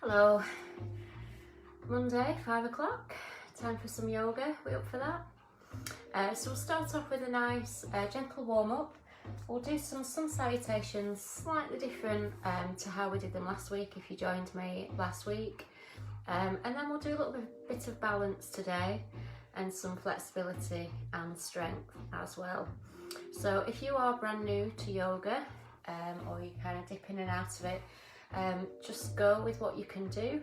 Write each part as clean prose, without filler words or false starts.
Hello, Monday, 5 o'clock, time for some yoga. We up for that? So we'll start off with a nice gentle warm up. We'll do some sun salutations, slightly different to how we did them last week if you joined me last week. And then we'll do a little bit of balance today and some flexibility and strength as well. So if you are brand new to yoga or you kind of dip in and out of it, just go with what you can do.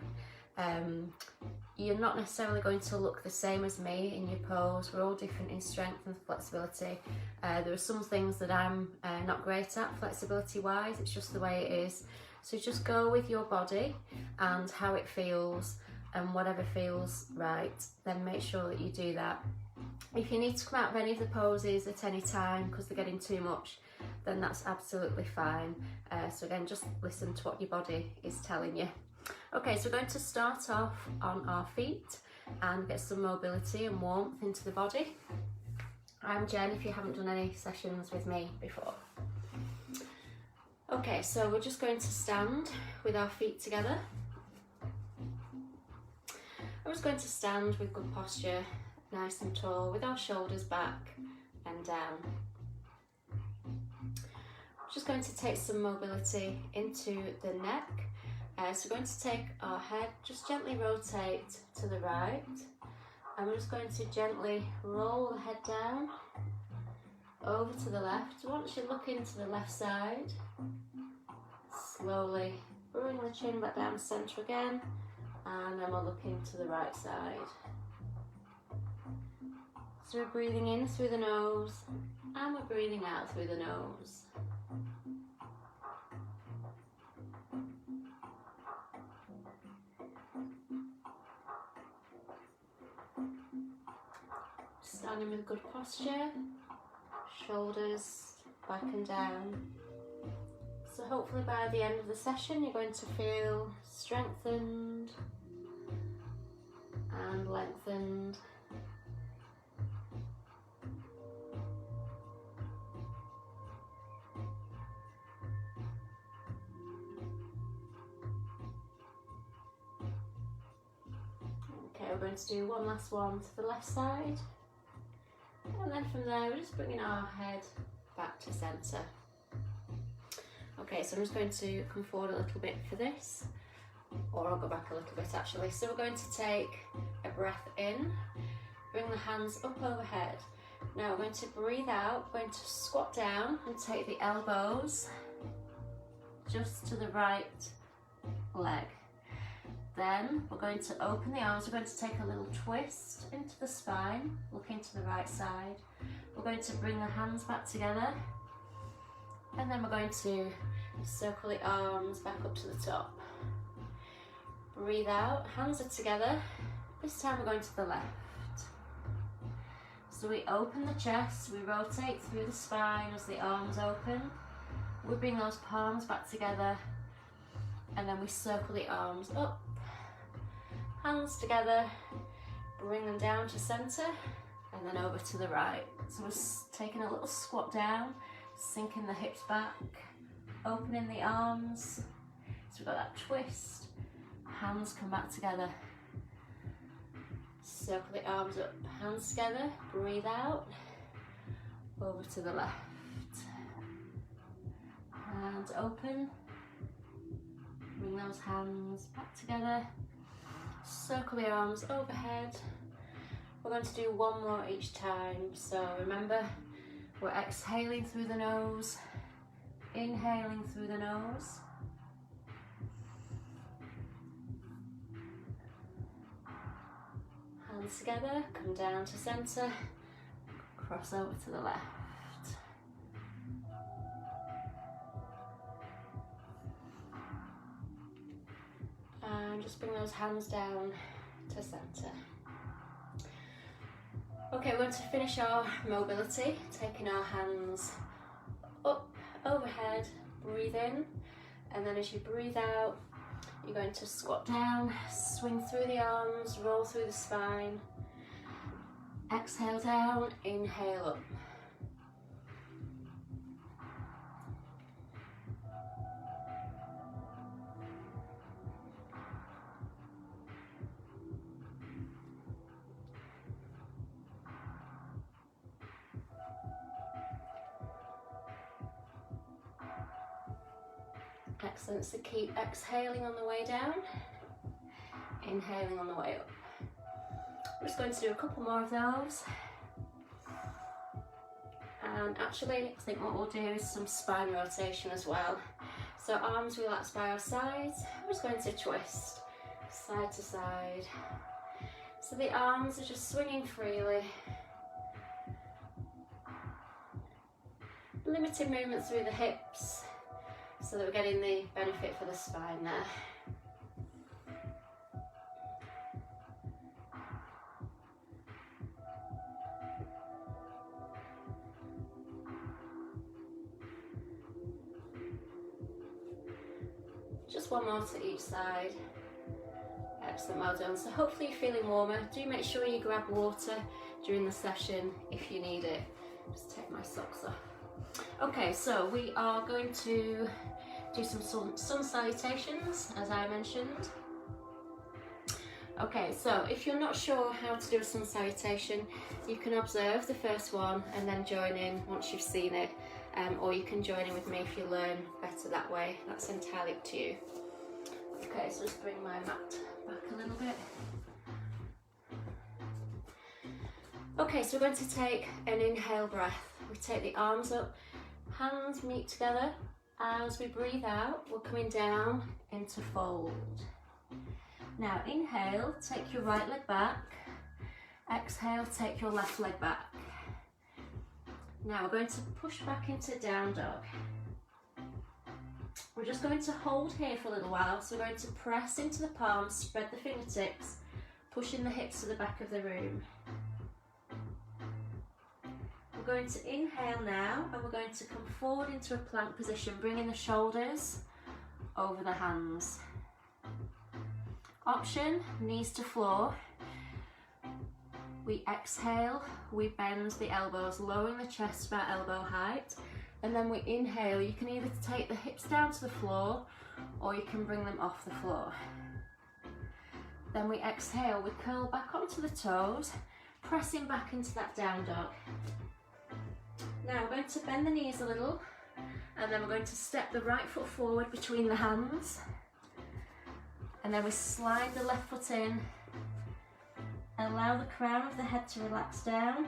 You're not necessarily going to look the same as me in your pose. We're all different in strength and flexibility. There are some things that I'm not great at flexibility wise, it's just the way it is. So just go with your body and how it feels, and whatever feels right, then make sure that you do that. If you need to come out of any of the poses at any time because they're getting too much, then that's absolutely fine. So again, just listen to what your body is telling you. Okay, so we're going to start off on our feet and get some mobility and warmth into the body. I'm Jen, if you haven't done any sessions with me before. Okay, so we're just going to stand with our feet together. I'm just going to stand with good posture, nice and tall, with our shoulders back and down. Just going to take some mobility into the neck. So we're going to take our head, just gently rotate to the right, and we're just going to gently roll the head down over to the left. Once you look into the left side, slowly bring the chin back down centre again, and then we'll look into the right side. So we're breathing in through the nose and we're breathing out through the nose. Standing with good posture, shoulders back and down. So hopefully by the end of the session you're going to feel strengthened and lengthened. Okay, we're going to do one last one to the left side. And then from there, we're just bringing our head back to centre. Okay, so I'm just going to come forward a little bit for this, or I'll go back a little bit actually. So we're going to take a breath in, bring the hands up overhead. Now we're going to breathe out, we're going to squat down and take the elbows just to the right leg. Then we're going to open the arms, we're going to take a little twist into the spine, looking to the right side. We're going to bring the hands back together, and then we're going to circle the arms back up to the top. Breathe out, hands are together. This time we're going to the left. So we open the chest, we rotate through the spine as the arms open. We bring those palms back together, and then we circle the arms up. Hands together, bring them down to centre, and then over to the right. So we're taking a little squat down, sinking the hips back, opening the arms. So we've got that twist, hands come back together. Circle the arms up, hands together, breathe out, over to the left. Hands open, bring those hands back together. Circle the arms overhead. We're going to do one more each time. So remember, we're exhaling through the nose, inhaling through the nose. Hands together, come down to centre, cross over to the left. And just bring those hands down to centre. Okay, we're going to finish our mobility, taking our hands up, overhead, breathe in, and then as you breathe out, you're going to squat down, swing through the arms, roll through the spine, exhale down, inhale up. Excellent, so keep exhaling on the way down, inhaling on the way up. I'm just going to do a couple more of those. And actually, I think what we'll do is some spine rotation as well. So arms relaxed by our sides. I'm just going to twist side to side. So the arms are just swinging freely. Limited movement through the hips so that we're getting the benefit for the spine there. Just one more to each side. Excellent, well done. So hopefully you're feeling warmer. Do make sure you grab water during the session if you need it. Just take my socks off. Okay, so we are going to do some sun salutations, as I mentioned. Okay, so if you're not sure how to do a sun salutation, you can observe the first one and then join in once you've seen it. Or you can join in with me if you learn better that way. That's entirely up to you. Okay, so just bring my mat back a little bit. Okay, so we're going to take an inhale breath. We take the arms up, hands meet together. As we breathe out, we're coming down into fold. Now inhale, take your right leg back. Exhale, take your left leg back. Now we're going to push back into down dog. We're just going to hold here for a little while. So we're going to press into the palms, spread the fingertips, pushing the hips to the back of the room. We're going to inhale now and we're going to come forward into a plank position, bringing the shoulders over the hands. Option, knees to floor. We exhale, we bend the elbows, lowering the chest about elbow height, and then we inhale. You can either take the hips down to the floor or you can bring them off the floor. Then we exhale, we curl back onto the toes, pressing back into that down dog. Now we're going to bend the knees a little, and then we're going to step the right foot forward between the hands, and then we slide the left foot in. Allow the crown of the head to relax down.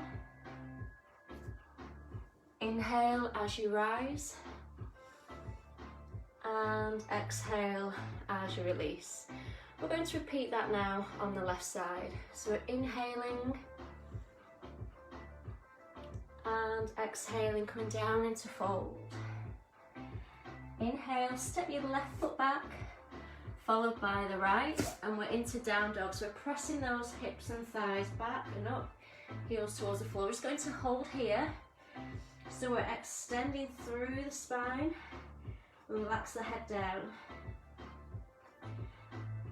Inhale as you rise, and exhale as you release. We're going to repeat that now on the left side. So we're inhaling and exhaling, coming down into fold. Inhale, step your left foot back, followed by the right, and we're into down dog. So we're pressing those hips and thighs back and up, heels towards the floor. We're just going to hold here. So we're extending through the spine. Relax the head down.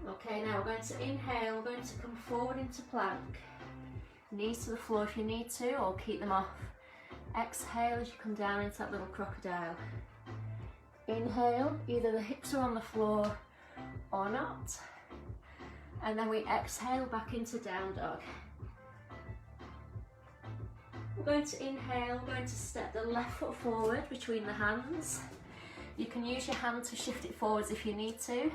Okay, now we're going to inhale, we're going to come forward into plank. Knees to the floor if you need to, or keep them off. Exhale as you come down into that little crocodile. Inhale, either the hips are on the floor or not. And then we exhale back into down dog. We're going to inhale, we're going to step the left foot forward between the hands. You can use your hand to shift it forwards if you need to.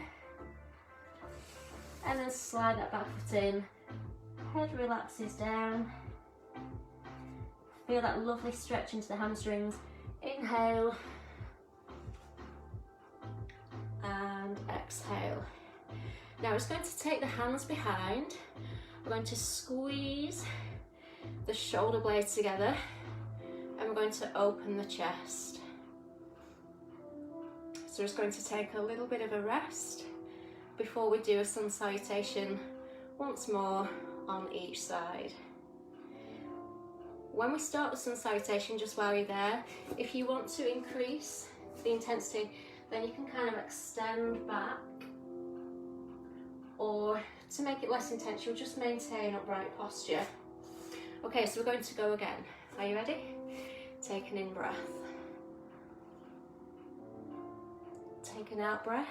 And then slide that back foot in. Head relaxes down. Feel that lovely stretch into the hamstrings. Inhale. And exhale. Now we're just going to take the hands behind. We're going to squeeze the shoulder blades together, and we're going to open the chest. So we're just going to take a little bit of a rest before we do a sun salutation once more on each side. When we start the sun salutation, just while you're there, if you want to increase the intensity, then you can kind of extend back, or to make it less intense, you'll just maintain upright posture. Okay, so we're going to go again. Are you ready? Take an in breath. Take an out breath.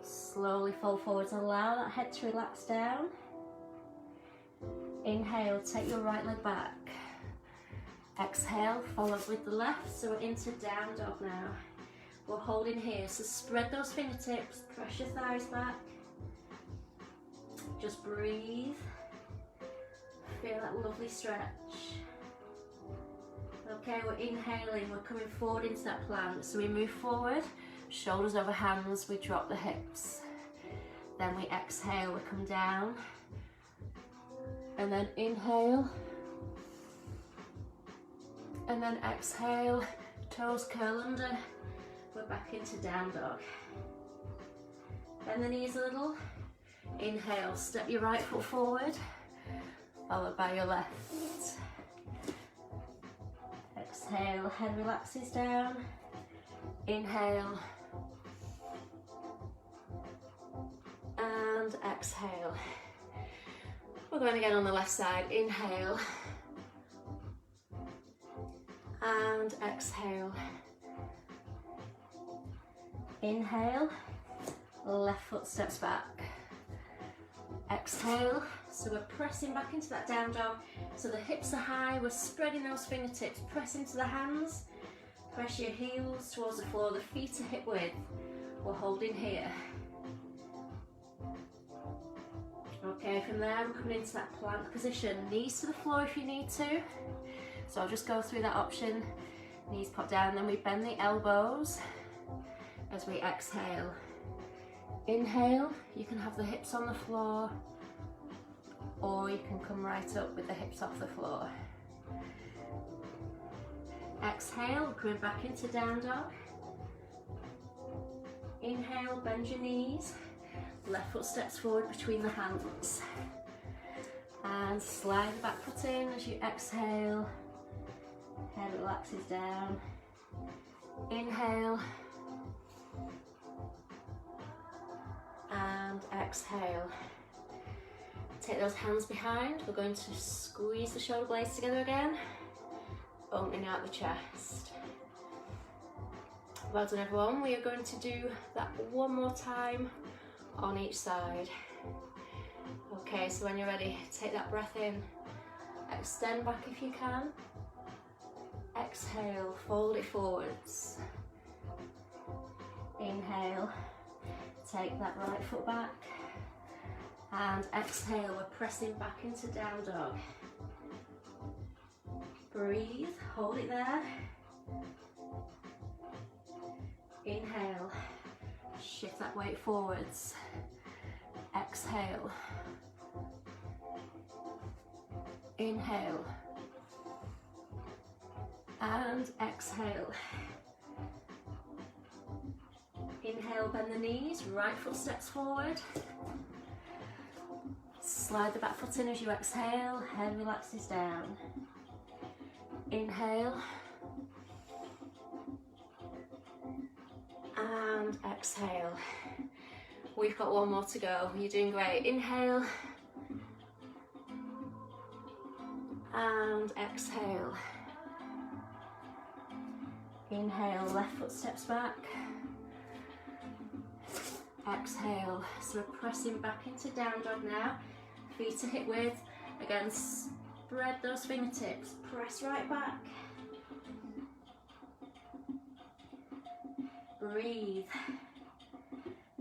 Slowly fold forwards, allow that head to relax down. Inhale, take your right leg back. Exhale, follow with the left, so we're into down dog now. We're holding here, so spread those fingertips, press your thighs back. Just breathe. Feel that lovely stretch. Okay, we're inhaling, we're coming forward into that plank. So we move forward, shoulders over hands, we drop the hips. Then we exhale, we come down. And then inhale. And then exhale, toes curl under. We're back into down dog. Bend the knees a little. Inhale, step your right foot forward, followed by your left. Exhale, head relaxes down. Inhale. And exhale. We're going again on the left side. Inhale. And exhale. Inhale. Left foot steps back. Exhale. So we're pressing back into that down dog. So the hips are high. We're spreading those fingertips. Press into the hands. Press your heels towards the floor. The feet are hip width. We're holding here. Okay, from there we're coming into that plank position. Knees to the floor if you need to. So I'll just go through that option. Knees pop down, then we bend the elbows as we exhale. Inhale, you can have the hips on the floor, or you can come right up with the hips off the floor. Exhale, coming back into down dog. Inhale, bend your knees. Left foot steps forward between the hands. And slide the back foot in as you exhale. Head relaxes down. Inhale. And exhale. Take those hands behind. We're going to squeeze the shoulder blades together again. Opening out the chest. Well done everyone. We are going to do that one more time on each side. Okay, so when you're ready, take that breath in. Extend back if you can. Exhale, fold it forwards. Inhale, take that right foot back. And exhale, we're pressing back into down dog. Breathe, hold it there. Inhale, shift that weight forwards. Exhale. Inhale. And exhale. Inhale, bend the knees, right foot steps forward. Slide the back foot in as you exhale, head relaxes down. Inhale. And exhale. We've got one more to go. You're doing great. Inhale. And exhale. Inhale, left foot steps back. Exhale. So we're pressing back into down dog now. Feet are hip width. Again, spread those fingertips. Press right back. Breathe.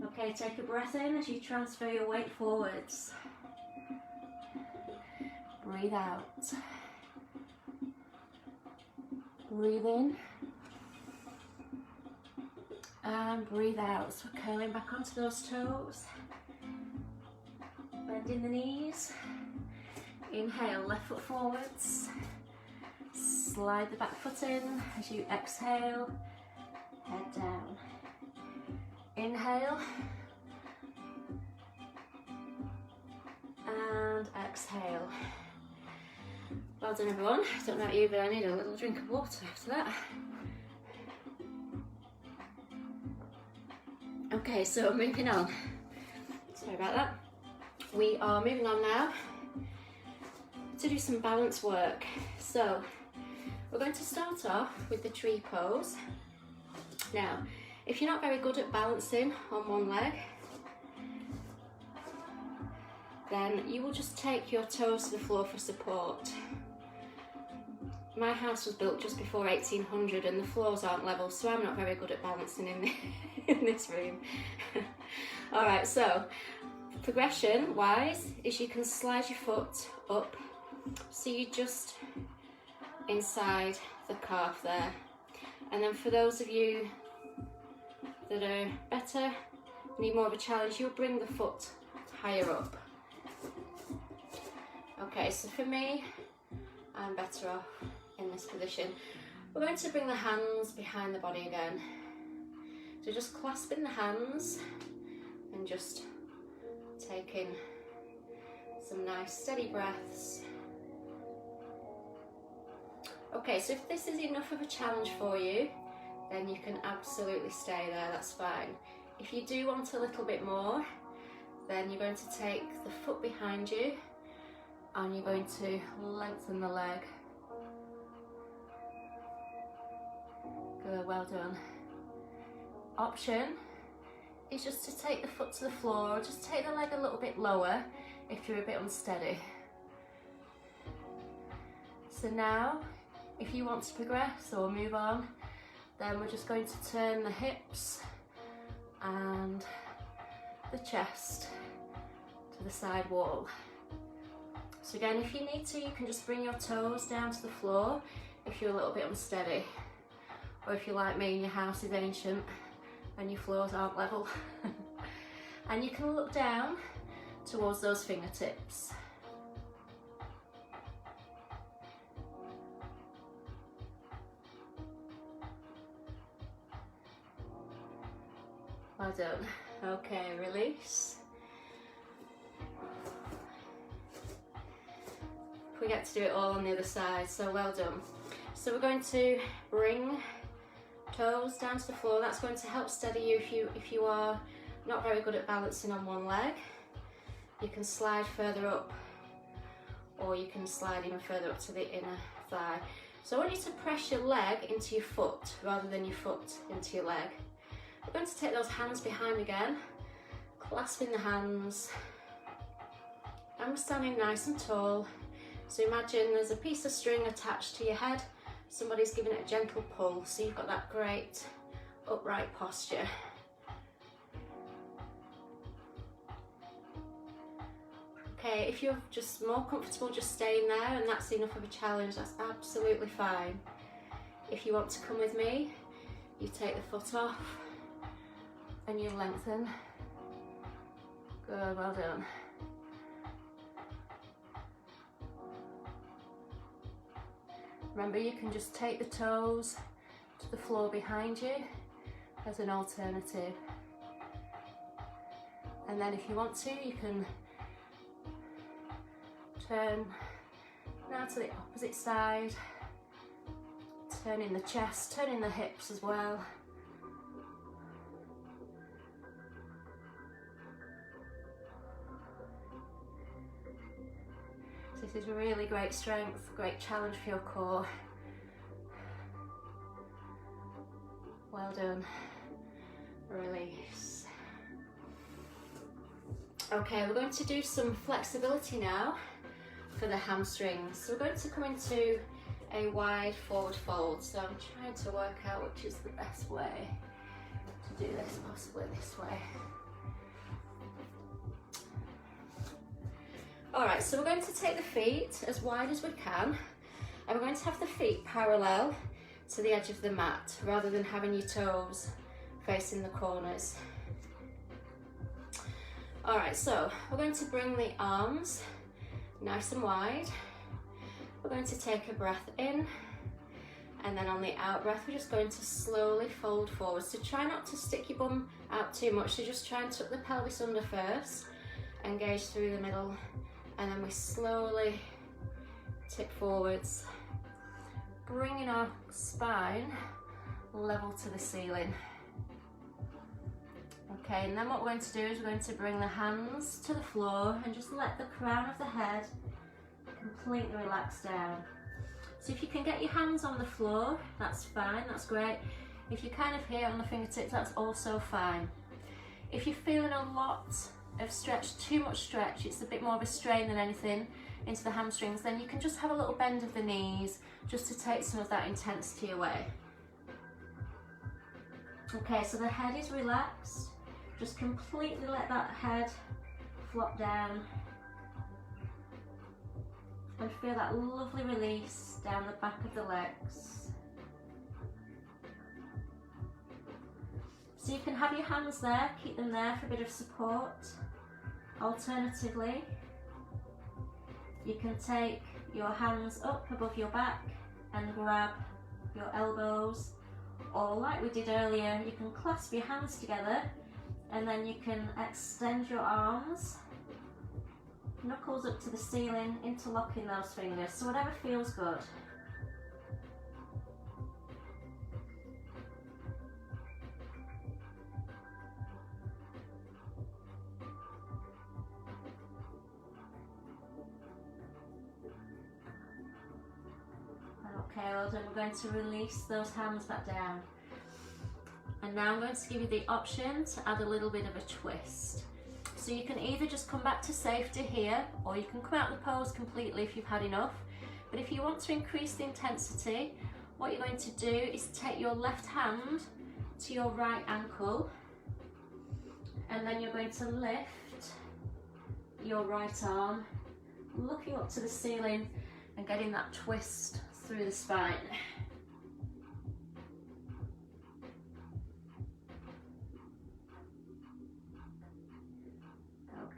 Okay, take a breath in as you transfer your weight forwards. Breathe out. Breathe in. And breathe out. So curling back onto those toes. Bending the knees. Inhale, left foot forwards. Slide the back foot in as you exhale. Head down. Inhale. And exhale. Well done everyone. I don't know about you, but I need a little drink of water after that. Okay, so moving on. Sorry about that. We are moving on now to do some balance work. So we're going to start off with the tree pose. Now, if you're not very good at balancing on one leg, then you will just take your toes to the floor for support. my house was built just before 1800 and the floors aren't level, so I'm not very good at balancing in this room. Alright, so progression wise is you can slide your foot up so you're just inside the calf there, and then for those of you that are better, need more of a challenge, you'll bring the foot higher up. Okay, so for me, I'm better off in this position. We're going to bring the hands behind the body again. So just clasping the hands and just taking some nice steady breaths. Okay, so if this is enough of a challenge for you, then you can absolutely stay there, that's fine. If you do want a little bit more, then you're going to take the foot behind you and you're going to lengthen the leg. Good, well done. Option is just to take the foot to the floor, or just take the leg a little bit lower if you're a bit unsteady. So now, if you want to progress or move on, then we're just going to turn the hips and the chest to the side wall. So again, if you need to, you can just bring your toes down to the floor if you're a little bit unsteady. Or if you're like me and your house is ancient and your floors aren't level. And you can look down towards those fingertips. Well done. Okay, release. We get to do it all on the other side, so well done. So we're going to bring toes down to the floor. That's going to help steady you if you are not very good at balancing on one leg. You can slide further up, or you can slide even further up to the inner thigh. So I want you to press your leg into your foot rather than your foot into your leg. We're going to take those hands behind again, clasping the hands, and we're standing nice and tall. So imagine there's a piece of string attached to your head, somebody's giving it a gentle pull, so you've got that great upright posture. Okay, if you're just more comfortable just staying there and that's enough of a challenge, that's absolutely fine. If you want to come with me, you take the foot off and you lengthen. Good, well done. Remember, you can just take the toes to the floor behind you as an alternative. And then if you want to, you can turn now to the opposite side, turning the chest, turning the hips as well. So this is really great strength, great challenge for your core. Well done. Release. Okay, we're going to do some flexibility now for the hamstrings. So we're going to come into a wide forward fold. So I'm trying to work out which is the best way to do this, possibly this way. Alright, so we're going to take the feet as wide as we can, and we're going to have the feet parallel to the edge of the mat rather than having your toes facing the corners. Alright, so we're going to bring the arms nice and wide. We're going to take a breath in, and then on the out breath we're just going to slowly fold forward. So try not to stick your bum out too much, so just try and tuck the pelvis under first, engage through the middle, and then we slowly tip forwards, bringing our spine level to the ceiling. Okay, and then what we're going to do is we're going to bring the hands to the floor and just let the crown of the head completely relax down. So if you can get your hands on the floor, that's fine, that's great. If you're kind of here on the fingertips, that's also fine. If you're feeling a lot of stretch, too much stretch, it's a bit more of a strain than anything into the hamstrings, then you can just have a little bend of the knees just to take some of that intensity away. Okay, so the head is relaxed. Just completely let that head flop down and feel that lovely release down the back of the legs. So you can have your hands there, keep them there for a bit of support. Alternatively, you can take your hands up above your back and grab your elbows, or like we did earlier, you can clasp your hands together and then you can extend your arms, knuckles up to the ceiling, interlocking those fingers, so whatever feels good. Okay, well done. We're going to release those hands back down. And now I'm going to give you the option to add a little bit of a twist. So you can either just come back to safety here, or you can come out of the pose completely if you've had enough. But if you want to increase the intensity, what you're going to do is take your left hand to your right ankle, and then you're going to lift your right arm, looking up to the ceiling and getting that twist through the spine.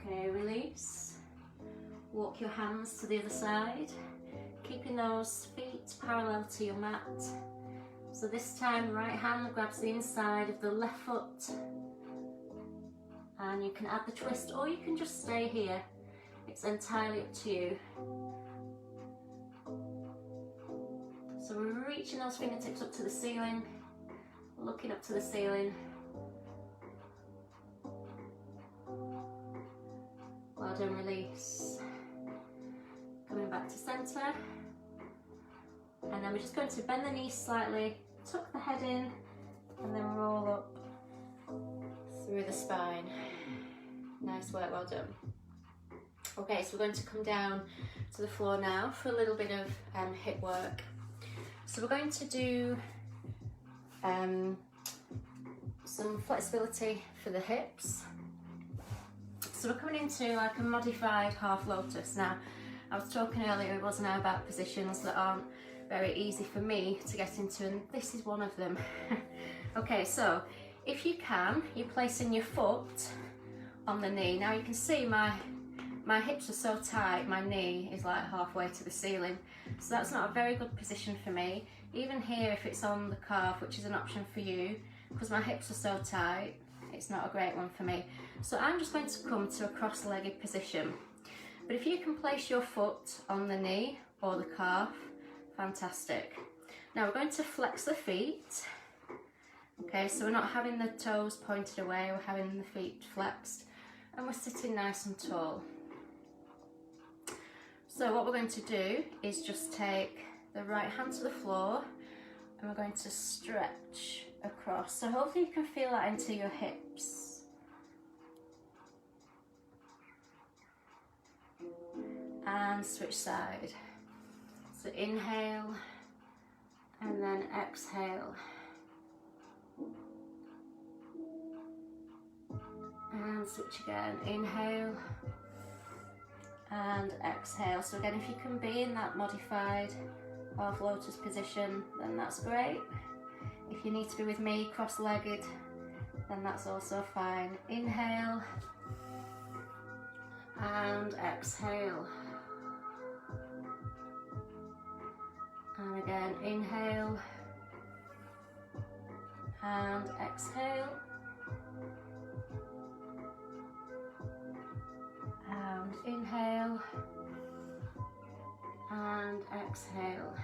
Okay, release. Walk your hands to the other side, keeping those feet parallel to your mat. So this time, right hand grabs the inside of the left foot, and you can add the twist, or you can just stay here. It's entirely up to you. So we're reaching those fingertips up to the ceiling, looking up to the ceiling. Well done, release. Coming back to centre. And then we're just going to bend the knees slightly, tuck the head in, and then roll up through the spine. Nice work, well done. Okay, so we're going to come down to the floor now for a little bit of hip work. So we're going to do some flexibility for the hips. So we're coming into like a modified half lotus. Now, I was talking earlier, it was now about positions that aren't very easy for me to get into, and this is one of them. Okay, so if you can, you're placing your foot on the knee. Now you can see my hips are so tight, my knee is like halfway to the ceiling. So that's not a very good position for me. Even here, if it's on the calf, which is an option for you, because my hips are so tight, it's not a great one for me. So I'm just going to come to a cross-legged position. But if you can place your foot on the knee or the calf, fantastic. Now we're going to flex the feet. Okay, so we're not having the toes pointed away, we're having the feet flexed, and we're sitting nice and tall. So what we're going to do is just take the right hand to the floor, and we're going to stretch across. So hopefully you can feel that into your hips. And switch side. So inhale, and then exhale. And switch again, inhale and exhale. So again, if you can be in that modified half lotus position, then that's great. If you need to be with me cross-legged, then that's also fine. Inhale and exhale. And again, inhale and exhale. And inhale and exhale.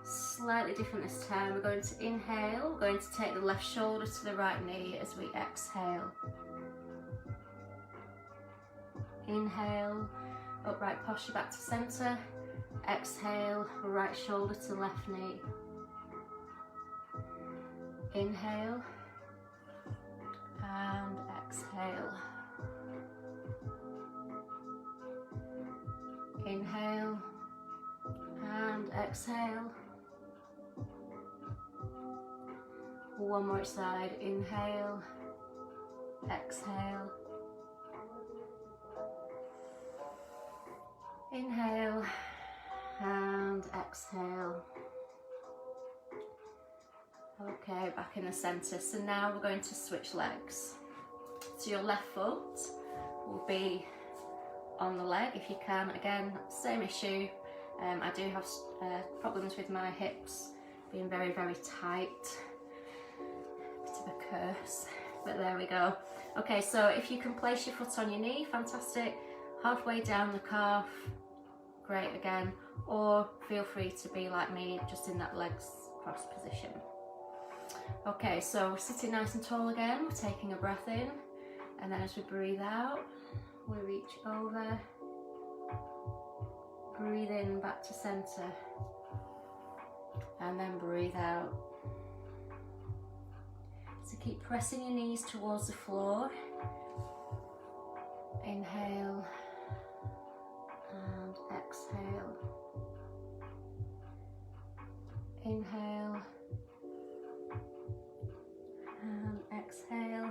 Slightly different this time. We're going to inhale, we're going to take the left shoulder to the right knee as we exhale. Inhale, upright posture back to centre. Exhale, right shoulder to left knee. Inhale and exhale. inhale and exhale. One more side, inhale, exhale, inhale and exhale. Okay, back in the centre. So now we're going to switch legs. So your left foot will be on the leg if you can. Again, same issue. I do have problems with my hips being very, very tight. Bit of a curse, but there we go. Okay, so if you can place your foot on your knee, fantastic. Halfway down the calf, great again. Or feel free to be like me, just in that legs cross position. Okay, so we're sitting nice and tall again. We're taking a breath in, and then as we breathe out, we reach over. Breathe in back to centre, and then breathe out. So keep pressing your knees towards the floor. Inhale and exhale. Inhale and exhale.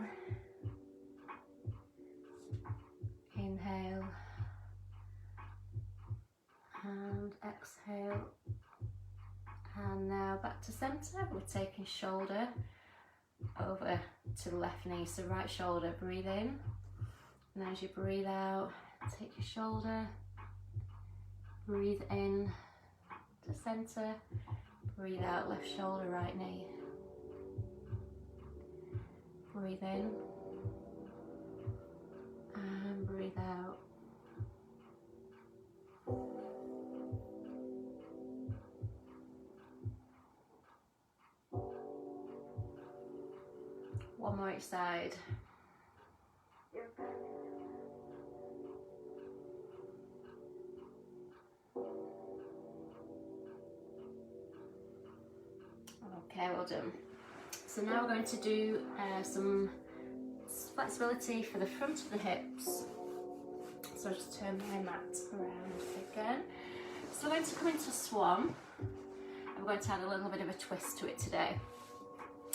Inhale and exhale. And now back to centre. We're taking shoulder over to the left knee. So right shoulder, breathe in. And as you breathe out, take your shoulder, breathe in to centre, breathe out, left shoulder, right knee. Breathe in and breathe out. One more each side. Okay, well done. So now we're going to do some flexibility for the front of the hips. So I'll just turn my mat around again. So we're going to come into swan, and we're going to add a little bit of a twist to it today.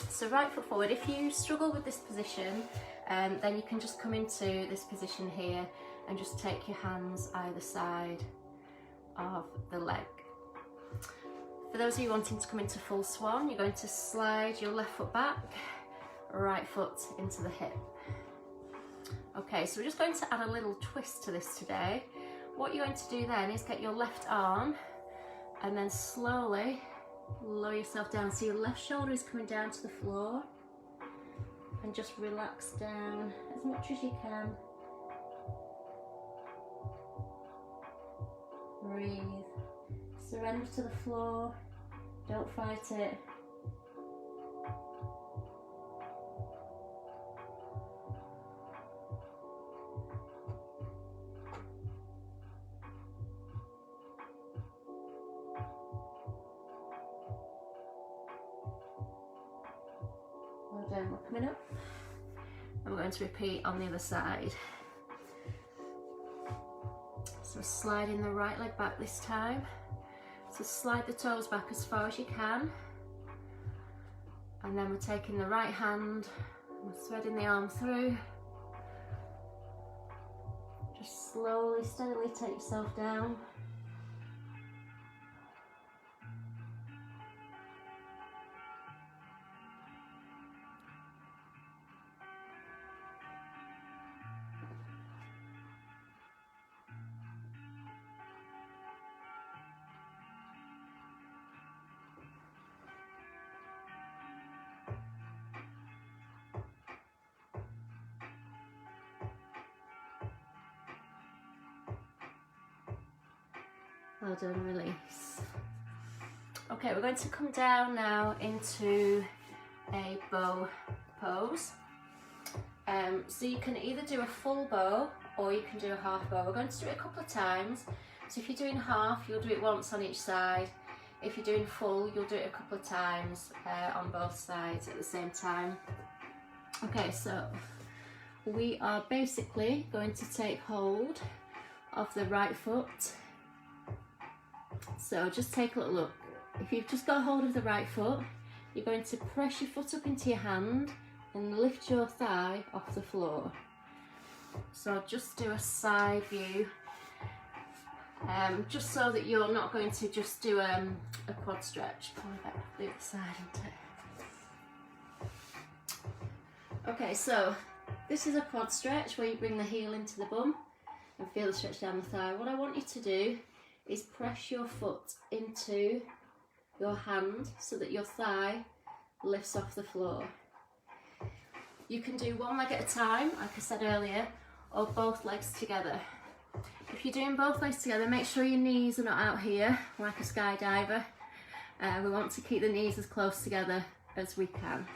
So right foot forward. If you struggle with this position, then you can just come into this position here and just take your hands either side of the leg. For those of you wanting to come into full swan, you're going to slide your left foot back, right foot into the hip. Okay, so we're just going to add a little twist to this today. What you're going to do then is get your left arm and then slowly lower yourself down. So your left shoulder is coming down to the floor, and just relax down as much as you can. Breathe. Surrender to the floor. Don't fight it. Well done. We're coming up. And we're going to repeat on the other side. So sliding the right leg back this time. So slide the toes back as far as you can. And then we're taking the right hand and we're threading the arm through. Just slowly, steadily take yourself down. Well done, release. Okay, we're going to come down now into a bow pose. So you can either do a full bow or you can do a half bow. We're going to do it a couple of times. So if you're doing half, you'll do it once on each side. If you're doing full, you'll do it a couple of times on both sides at the same time. Okay, so we are basically going to take hold of the right foot So just take a little look. If you've just got hold of the right foot, you're going to press your foot up into your hand and lift your thigh off the floor. So just do a side view, just so that you're not going to just do a quad stretch. Pull it back off the other side, isn't it? Okay, so this is a quad stretch where you bring the heel into the bum and feel the stretch down the thigh. What I want you to do is press your foot into your hand so that your thigh lifts off the floor. You can do one leg at a time, like I said earlier, or both legs together. If you're doing both legs together, make sure your knees are not out here like a skydiver. We want to keep the knees as close together as we can.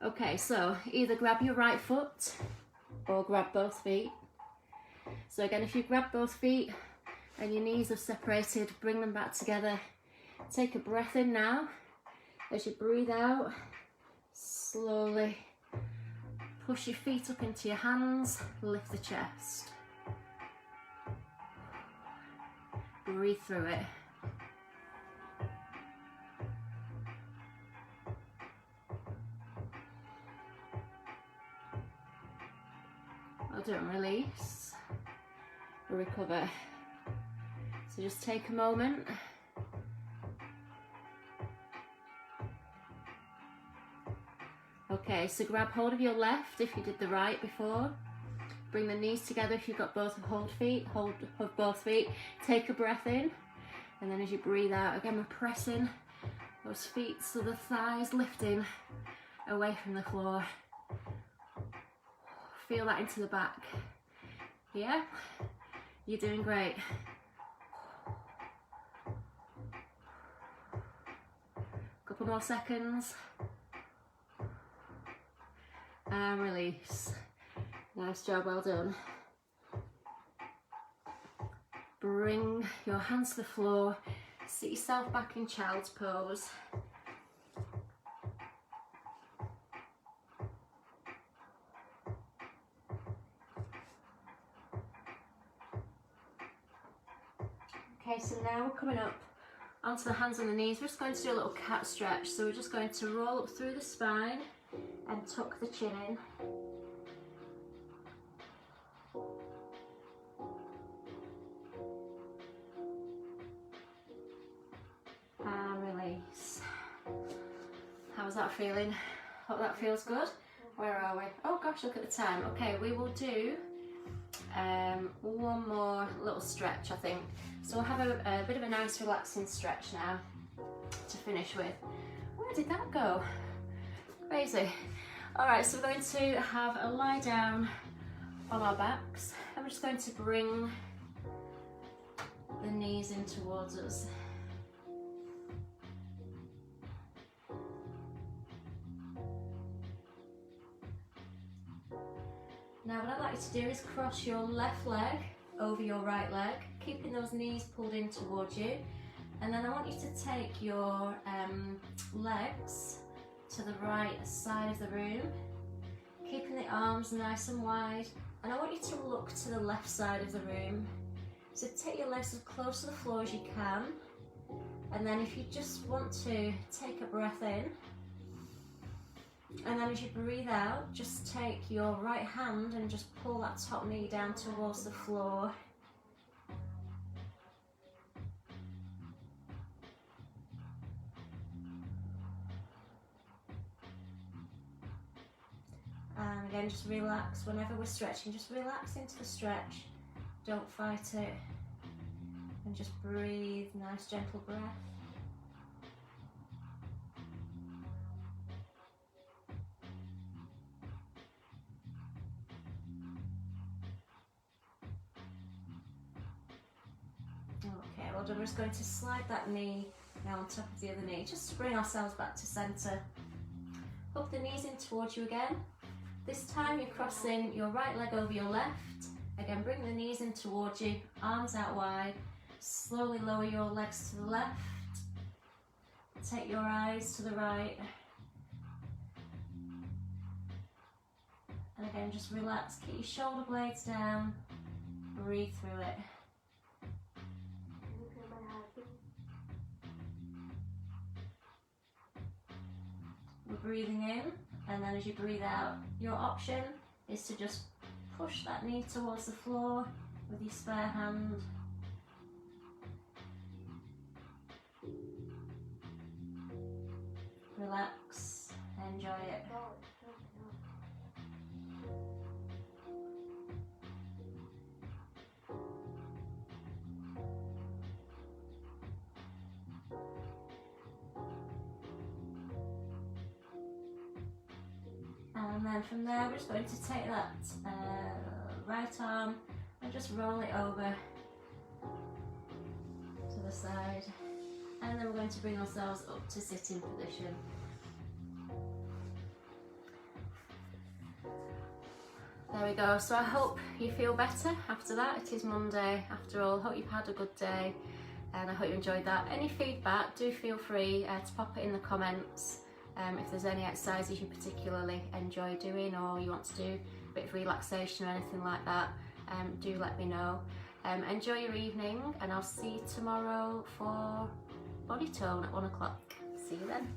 Okay, so either grab your right foot or grab both feet. So again, if you grab both feet and your knees are separated, bring them back together. Take a breath in now. As you breathe out, slowly push your feet up into your hands, lift the chest. Breathe through it. Well done, release, recover. So just take a moment. Okay, so grab hold of your left if you did the right before. Bring the knees together if you've got both hold of both feet. Take a breath in, and then as you breathe out, again we're pressing those feet so the thighs lifting away from the floor. Feel that into the back. Yeah? You're doing great. Couple more seconds. And release. Nice job, well done. Bring your hands to the floor. Sit yourself back in child's pose. Okay, so now we're coming up onto the hands and the knees. We're just going to do a little cat stretch. So we're just going to roll up through the spine and tuck the chin in. And release. How's that feeling? Hope that feels good. Where are we? Oh gosh, look at the time. Okay, we will do one more little stretch, I think. So we'll have a bit of a nice relaxing stretch now to finish with. Where did that go? Crazy. Alright, so we're going to have a lie down on our backs, and we're just going to bring the knees in towards us. Now what I'd like you to do is cross your left leg over your right leg, keeping those knees pulled in towards you, and then I want you to take your legs to the right side of the room, keeping the arms nice and wide, and I want you to look to the left side of the room. So take your legs as close to the floor as you can, and then if you just want to take a breath in, and then as you breathe out, just take your right hand and just pull that top knee down towards the floor. And again, just relax. Whenever we're stretching, just relax into the stretch. Don't fight it. And just breathe, nice gentle breath. Okay, well done. We're just going to slide that knee now on top of the other knee, just to bring ourselves back to centre. Hook the knees in towards you again. This time you're crossing your right leg over your left. Again, bring the knees in towards you, arms out wide. Slowly lower your legs to the left. Take your eyes to the right. And again, just relax. Keep your shoulder blades down. Breathe through it. breathing in, and then as you breathe out, your option is to just push that knee towards the floor with your spare hand. Relax, enjoy it. And then from there, we're just going to take that right arm and just roll it over to the side. And then we're going to bring ourselves up to sitting position. There we go. So I hope you feel better after that. It is Monday after all. Hope you've had a good day and I hope you enjoyed that. Any feedback, do feel free to pop it in the comments. If there's any exercises you particularly enjoy doing or you want to do a bit of relaxation or anything like that, do let me know. Enjoy your evening and I'll see you tomorrow for body tone at 1 o'clock. See you then.